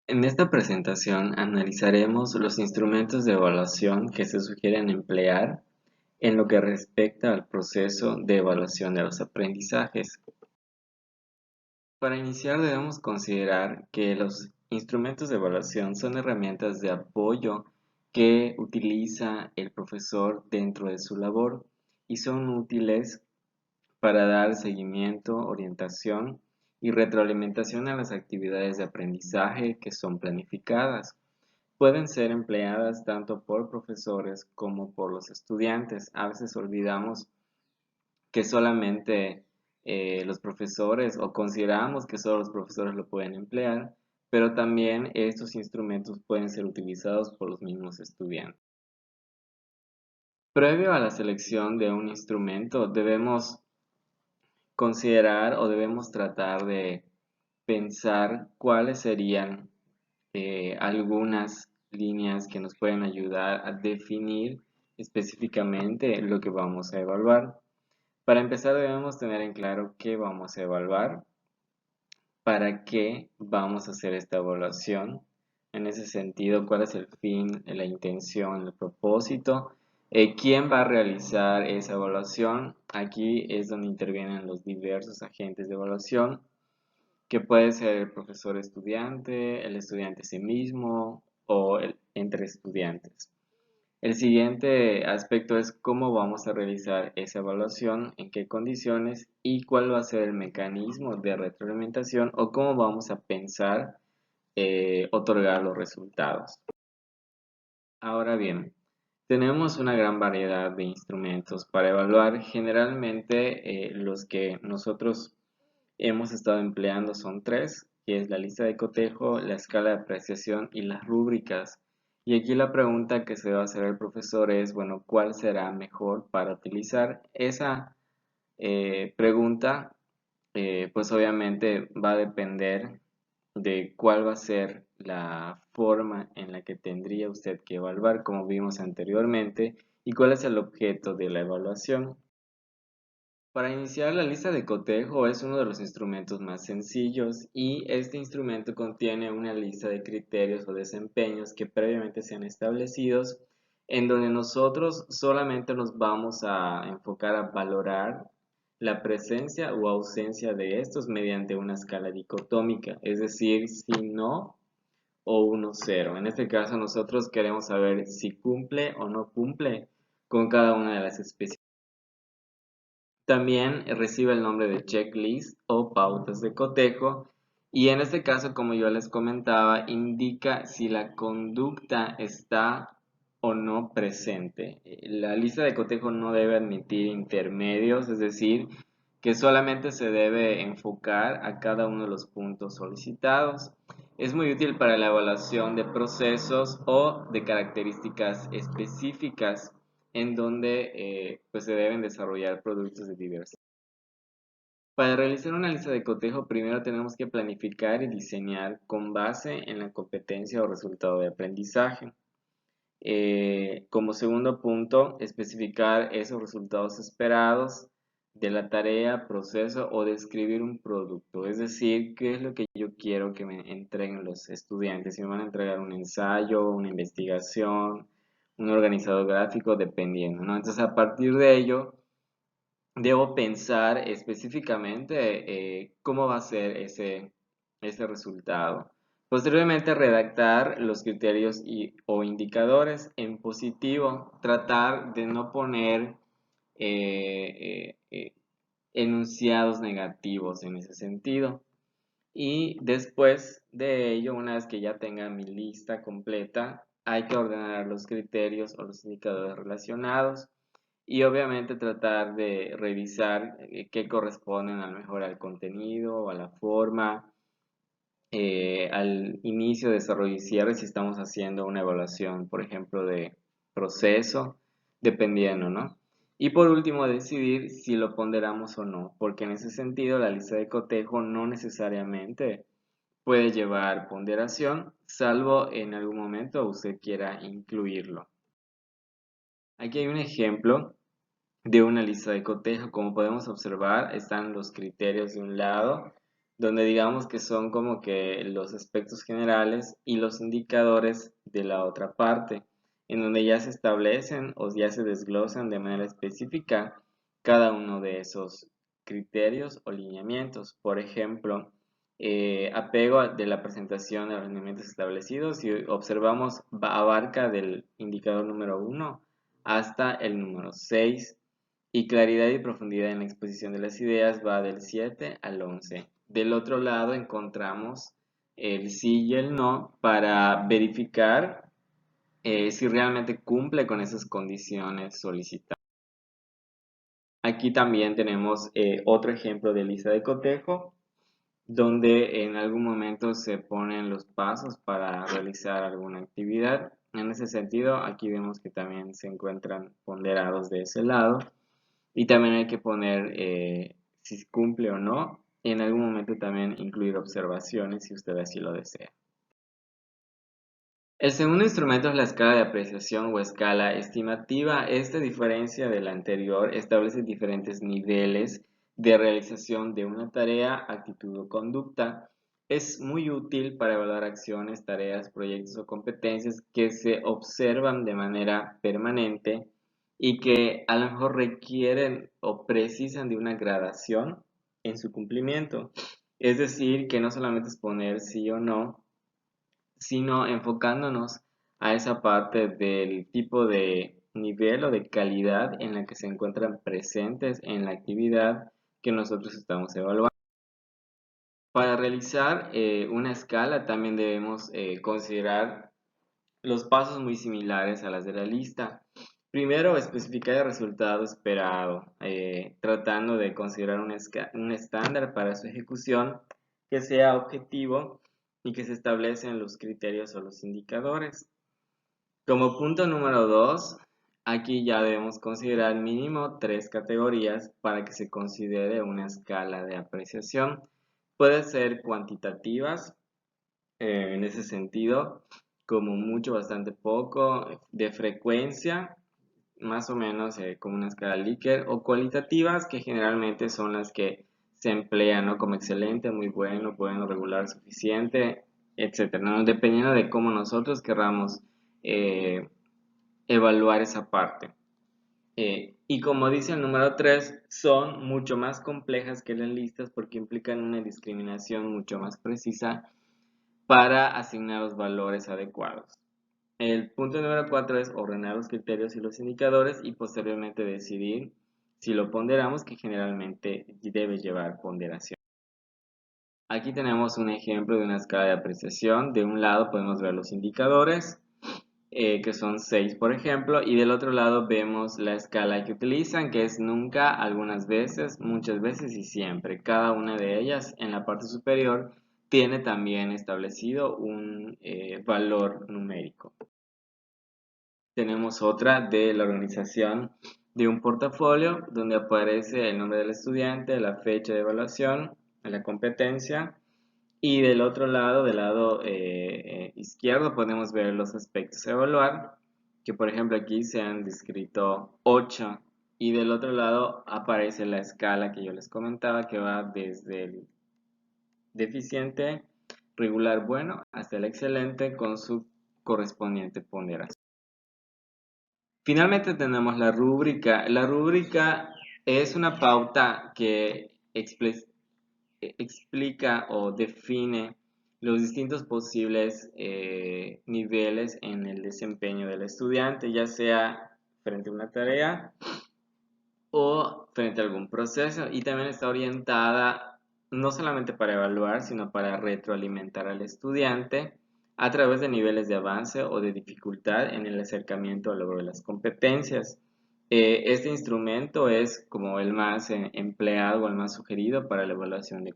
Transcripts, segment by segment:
En esta presentación analizaremos los instrumentos de evaluación que se sugieren emplear en lo que respecta al proceso de evaluación de los aprendizajes. Para iniciar debemos considerar que los instrumentos de evaluación son herramientas de apoyo que utiliza el profesor dentro de su labor y son útiles para dar seguimiento, orientación y retroalimentación a las actividades de aprendizaje que son planificadas. Pueden ser empleadas tanto por profesores como por los estudiantes. A veces olvidamos que solamente los profesores o consideramos que solo los profesores lo pueden emplear, pero también estos instrumentos pueden ser utilizados por los mismos estudiantes. Previo a la selección de un instrumento, debemos considerar o debemos tratar de pensar cuáles serían algunas líneas que nos pueden ayudar a definir específicamente lo que vamos a evaluar. Para empezar debemos tener en claro qué vamos a evaluar, para qué vamos a hacer esta evaluación. En ese sentido, cuál es el fin, la intención, el propósito, quién va a realizar esa evaluación. Aquí es donde intervienen los diversos agentes de evaluación, que puede ser el profesor estudiante, el estudiante sí mismo o entre estudiantes. El siguiente aspecto es cómo vamos a realizar esa evaluación, en qué condiciones y cuál va a ser el mecanismo de retroalimentación o cómo vamos a pensar otorgar los resultados. Ahora bien, tenemos una gran variedad de instrumentos para evaluar. Generalmente los que nosotros hemos estado empleando son tres, que es la lista de cotejo, la escala de apreciación y las rúbricas. Y aquí la pregunta que se va a hacer el profesor es, bueno, ¿cuál será mejor para utilizar? Esa pregunta, pues obviamente va a depender de cuál va a ser la forma en la que tendría usted que evaluar, como vimos anteriormente, y cuál es el objeto de la evaluación. Para iniciar, la lista de cotejo es uno de los instrumentos más sencillos y este instrumento contiene una lista de criterios o desempeños que previamente se han establecidos, en donde nosotros solamente nos vamos a enfocar a valorar la presencia o ausencia de estos mediante una escala dicotómica, es decir, si no o 1, 0. En este caso nosotros queremos saber si cumple o no cumple con cada una de las especificaciones. También recibe el nombre de checklist o pautas de cotejo y en este caso, como yo les comentaba, indica si la conducta está o no presente. La lista de cotejo no debe admitir intermedios, es decir, que solamente se debe enfocar a cada uno de los puntos solicitados. Es muy útil para la evaluación de procesos o de características específicas en donde pues se deben desarrollar productos de diversidad. Para realizar una lista de cotejo, primero tenemos que planificar y diseñar con base en la competencia o resultado de aprendizaje. Como segundo punto, especificar esos resultados esperados de la tarea, proceso o describir un producto. Es decir, qué es lo que yo quiero que me entreguen los estudiantes. Si me van a entregar un ensayo, una investigación, un organizador gráfico, dependiendo, ¿no? Entonces, a partir de ello, debo pensar específicamente cómo va a ser ese resultado. Posteriormente, redactar los criterios o indicadores en positivo, tratar de no poner enunciados negativos en ese sentido. Y después de ello, una vez que ya tenga mi lista completa, hay que ordenar los criterios o los indicadores relacionados y obviamente tratar de revisar qué corresponden a lo mejor al contenido, a la forma, al inicio, desarrollo y cierre si estamos haciendo una evaluación, por ejemplo, de proceso, dependiendo, ¿no? Y por último, decidir si lo ponderamos o no, porque en ese sentido la lista de cotejo no necesariamente puede llevar ponderación, salvo en algún momento usted quiera incluirlo. Aquí hay un ejemplo de una lista de cotejo. Como podemos observar, están los criterios de un lado, donde digamos que son como que los aspectos generales y los indicadores de la otra parte, en donde ya se establecen o ya se desglosan de manera específica cada uno de esos criterios o lineamientos. Por ejemplo, apego de la presentación de los lineamientos establecidos, si observamos, abarca del indicador número 1 hasta el número 6, y claridad y profundidad en la exposición de las ideas va del 7 al 11. Del otro lado encontramos el sí y el no para verificar si realmente cumple con esas condiciones solicitadas. Aquí también tenemos otro ejemplo de lista de cotejo, donde en algún momento se ponen los pasos para realizar alguna actividad. En ese sentido, aquí vemos que también se encuentran ponderados de ese lado. Y también hay que poner si cumple o no. Y en algún momento también incluir observaciones si usted así lo desea. El segundo instrumento es la escala de apreciación o escala estimativa. Esta diferencia de la anterior establece diferentes niveles de realización de una tarea, actitud o conducta. Es muy útil para evaluar acciones, tareas, proyectos o competencias que se observan de manera permanente y que a lo mejor requieren o precisan de una gradación en su cumplimiento. Es decir, que no solamente es poner sí o no, sino enfocándonos a esa parte del tipo de nivel o de calidad en la que se encuentran presentes en la actividad que nosotros estamos evaluando. Para realizar una escala también debemos considerar los pasos muy similares a las de la lista. Primero, especificar el resultado esperado, tratando de considerar un estándar para su ejecución que sea objetivo y que se establecen los criterios o los indicadores. Como punto número 2, aquí ya debemos considerar mínimo 3 categorías para que se considere una escala de apreciación. Puede ser cuantitativas, en ese sentido, como mucho, bastante poco, de frecuencia, más o menos como una escala Likert, o cualitativas, que generalmente son las que se emplean, ¿no? Como excelente, muy bueno, regular, suficiente, etcétera, ¿no? Dependiendo de cómo nosotros querramos eh, evaluar esa parte. Y como dice el número 3, son mucho más complejas que las listas porque implican una discriminación mucho más precisa para asignar los valores adecuados. El punto número 4 es ordenar los criterios y los indicadores y posteriormente decidir si lo ponderamos, que generalmente debe llevar ponderación. Aquí tenemos un ejemplo de una escala de apreciación. De un lado podemos ver los indicadores, que son 6 por ejemplo, y del otro lado vemos la escala que utilizan, que es nunca, algunas veces, muchas veces y siempre. Cada una de ellas en la parte superior tiene también establecido un valor numérico. Tenemos otra de la organización de un portafolio donde aparece el nombre del estudiante, la fecha de evaluación, la competencia, y del otro lado, del lado izquierdo, podemos ver los aspectos a evaluar, que por ejemplo aquí se han descrito 8, y del otro lado aparece la escala que yo les comentaba, que va desde el deficiente, regular, bueno, hasta el excelente con su correspondiente ponderación. Finalmente tenemos la rúbrica. La rúbrica es una pauta que explica o define los distintos posibles niveles en el desempeño del estudiante, ya sea frente a una tarea o frente a algún proceso, y también está orientada no solamente para evaluar, sino para retroalimentar al estudiante a través de niveles de avance o de dificultad en el acercamiento al logro de las competencias. Este instrumento es como el más empleado o el más sugerido para la evaluación de.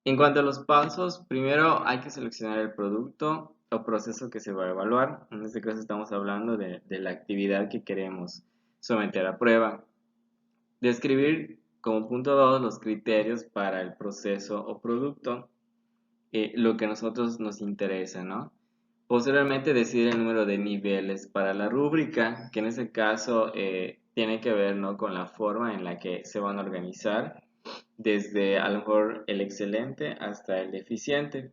En cuanto a los pasos, primero hay que seleccionar el producto o proceso que se va a evaluar. En este caso estamos hablando de la actividad que queremos someter a prueba. Describir como punto 2 los criterios para el proceso o producto, lo que a nosotros nos interesa, ¿no? Posteriormente decidir el número de niveles para la rúbrica, que en este caso tiene que ver, ¿no?, con la forma en la que se van a organizar desde a lo mejor el excelente hasta el deficiente.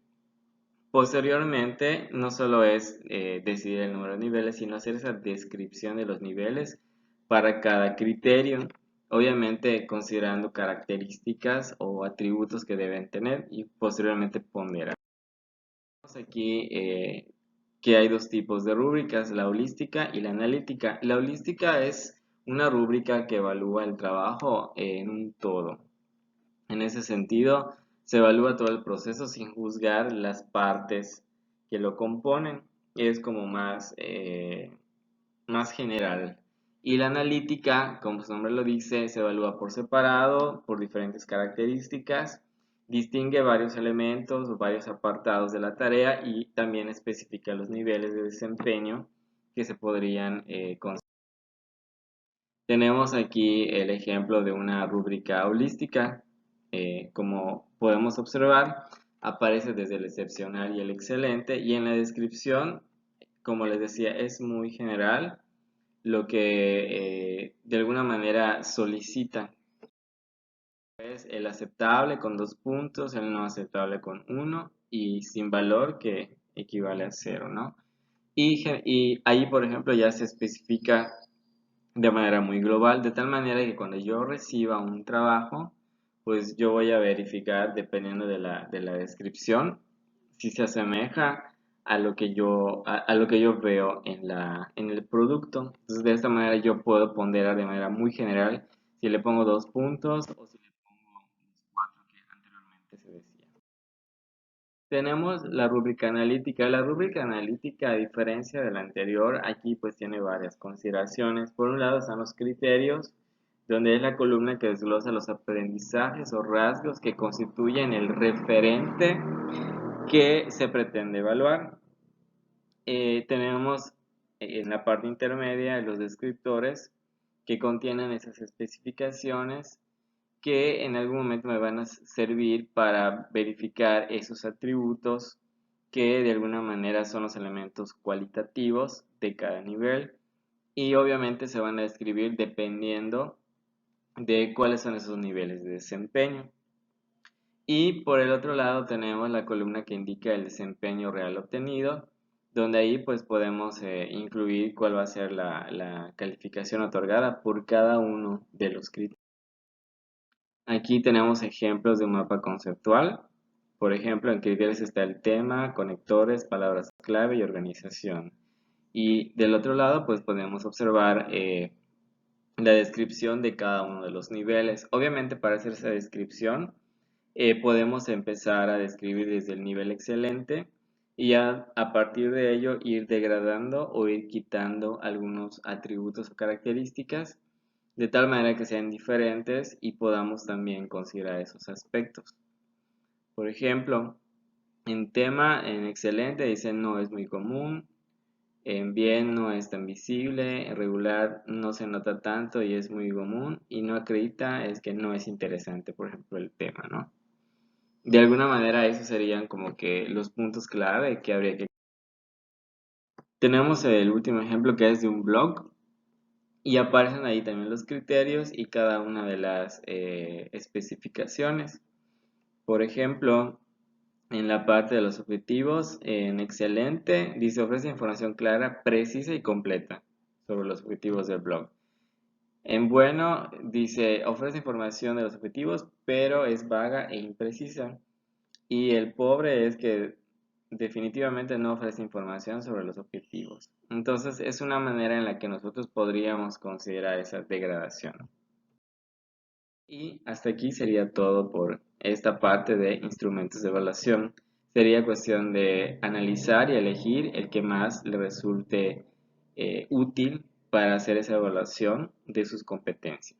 Posteriormente, no solo es decidir el número de niveles, sino hacer esa descripción de los niveles para cada criterio, obviamente considerando características o atributos que deben tener y posteriormente ponderar. Vemos aquí que hay dos tipos de rúbricas, la holística y la analítica. La holística es una rúbrica que evalúa el trabajo en un todo. En ese sentido, se evalúa todo el proceso sin juzgar las partes que lo componen. Es como más general. Y la analítica, como su nombre lo dice, se evalúa por separado, por diferentes características, distingue varios elementos o varios apartados de la tarea y también especifica los niveles de desempeño que se podrían conseguir. Tenemos aquí el ejemplo de una rúbrica holística. Como podemos observar, aparece desde el excepcional y el excelente, y en la descripción, como les decía, es muy general. Lo que de alguna manera solicita es el aceptable con 2 puntos, el no aceptable con 1 y sin valor, que equivale a 0, ¿no? Y ahí, por ejemplo, ya se especifica de manera muy global, de tal manera que cuando yo reciba un trabajo, pues yo voy a verificar, dependiendo de la descripción, si se asemeja a lo que yo veo en el producto. Entonces, de esta manera yo puedo ponderar de manera muy general si le pongo 2 puntos o si le pongo los 4 que anteriormente se decía. Tenemos la rúbrica analítica. La rúbrica analítica, a diferencia de la anterior, aquí pues tiene varias consideraciones. Por un lado están los criterios, donde es la columna que desglosa los aprendizajes o rasgos que constituyen el referente que se pretende evaluar. Tenemos en la parte intermedia los descriptores que contienen esas especificaciones que en algún momento me van a servir para verificar esos atributos que de alguna manera son los elementos cualitativos de cada nivel, y obviamente se van a describir dependiendo de cuáles son esos niveles de desempeño. Y por el otro lado tenemos la columna que indica el desempeño real obtenido, donde ahí pues podemos incluir cuál va a ser la calificación otorgada por cada uno de los criterios. Aquí tenemos ejemplos de un mapa conceptual. Por ejemplo, en criterios está el tema, conectores, palabras clave y organización. Y del otro lado, pues podemos observar la descripción de cada uno de los niveles. Obviamente, para hacer esa descripción, podemos empezar a describir desde el nivel excelente y ya a partir de ello ir degradando o ir quitando algunos atributos o características de tal manera que sean diferentes y podamos también considerar esos aspectos. Por ejemplo, en tema, en excelente dice no es muy común, en bien no es tan visible, en regular no se nota tanto y es muy común, y no acredita es que no es interesante, por ejemplo, el tema, ¿no? De alguna manera esos serían como que los puntos clave que habría que... Tenemos el último ejemplo, que es de un blog, y aparecen ahí también los criterios y cada una de las especificaciones. Por ejemplo, en la parte de los objetivos, en excelente, dice ofrece información clara, precisa y completa sobre los objetivos del blog. En bueno, dice ofrece información de los objetivos, pero es vaga e imprecisa. Y el pobre es que definitivamente no ofrece información sobre los objetivos. Entonces es una manera en la que nosotros podríamos considerar esa degradación. Y hasta aquí sería todo por esta parte de instrumentos de evaluación. Sería cuestión de analizar y elegir el que más le resulte útil para hacer esa evaluación de sus competencias.